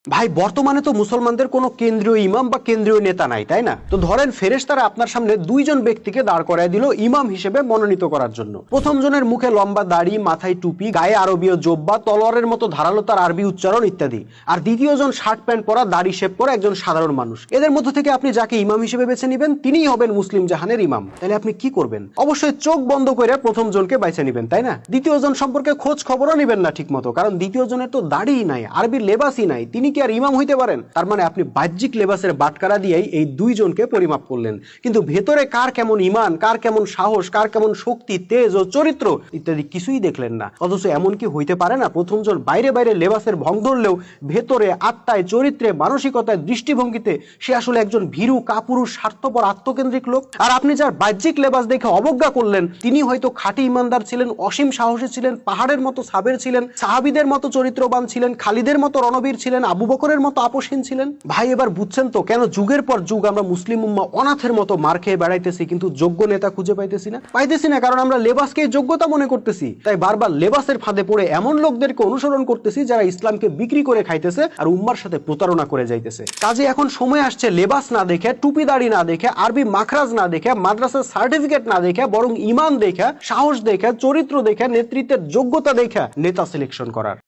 ভাই বর্তমানে তো মুসলমানদের কোনো কেন্দ্রীয় ইমাম বা কেন্দ্রীয় নেতা নাই, তাই না? তো ধরেন ফেরেশতারা আপনার সামনে দুইজন ব্যক্তিকে দাঁড় করায় দিল ইমাম হিসেবে মনোনীত করার জন্য। প্রথম জনের মুখে লম্বা দাড়ি, মাথায় টুপি, গায়ে আরবীয় জোব্বা, তলোয়ারের মতো ধারালো তার আরবি উচ্চারণ ইত্যাদি। আর দ্বিতীয় জন শার্ট প্যান্ট পরা, দাড়ি শেভ করা একজন সাধারণ মানুষ। এদের মধ্য থেকে আপনি যাকে ইমাম হিসেবে বেছে নেবেন তিনিই হবেন মুসলিম জাহানের ইমাম। তাহলে আপনি কি করবেন? অবশ্যই চোখ বন্ধ করে প্রথম জনকে বেছে নেবেন, তাই না? দ্বিতীয় জন সম্পর্কে খোঁজ খবরও নেবেন না ঠিক মতো, কারণ দ্বিতীয় জনের তো দাড়িই নাই, আরবির লেবাসই নাই, তিনি কি আর ইমাম হইতে পারেন? তার মানে আপনি বাহ্যিক লেবাসের বাটকারা দিয়েই এই দুইজনকে পরিমাপ করলেন, কিন্তু ভেতরে কার কেমন ইমান, কার কেমন সাহস, কার কেমন শক্তি, তেজ ও চরিত্র ইত্যাদি কিছুই দেখলেন না। অথচ এমন কি হইতে পারে না প্রথম জন বাইরে বাইরে লেবাসের ভং ধরলেও ভেতরে আত্মায়, চরিত্রে, মানসিকতায়, দৃষ্টিভঙ্গিতে সে আসলে একজন ভীরু, কাপুরুষ, স্বার্থপর, আত্মকেন্দ্রিক লোক? আর আপনি যার বাহ্যিক লেবাস দেখে অবজ্ঞা করলেন তিনি হয়তো খাঁটি ইমানদার ছিলেন, অসীম সাহসী ছিলেন, পাহাড়ের মতো সাবের ছিলেন, সাহাবীদের মতো চরিত্রবান ছিলেন, খালিদের মতো রণবীর ছিলেন, আবু বকরের মতো আপোষহীন ছিলেন। ভাই এবার বুঝছেন তো কেন যুগের পর যুগ আমরা মুসলিম উম্মাহ অনাথের মতো মার খেয়ে বেড়াইতেছি কিন্তু যোগ্য নেতা খুঁজে পাইতেছি না? কারণ আমরা লেবাসকেই যোগ্যতা মনে করতেছি। তাই বারবার লেবাসের ফাঁদে পড়ে এমন লোকদেরকে অনুসরণ করতেছি যারা ইসলামকে বিক্রি করে খাইতেছে আর উম্মার সাথে প্রতারণা করে যাইতেছে। কাজে এখন সময় আসছে লেবাস না দেখে, টুপি দাড়ি না দেখে, আরবি মাখরাজ না দেখে, মাদ্রাসার সার্টিফিকেট না দেখে, বরং ইমান দেখে, সাহস দেখে, চরিত্র দেখে, নেতৃত্বের যোগ্যতা দেখে নেতা সিলেকশন করার।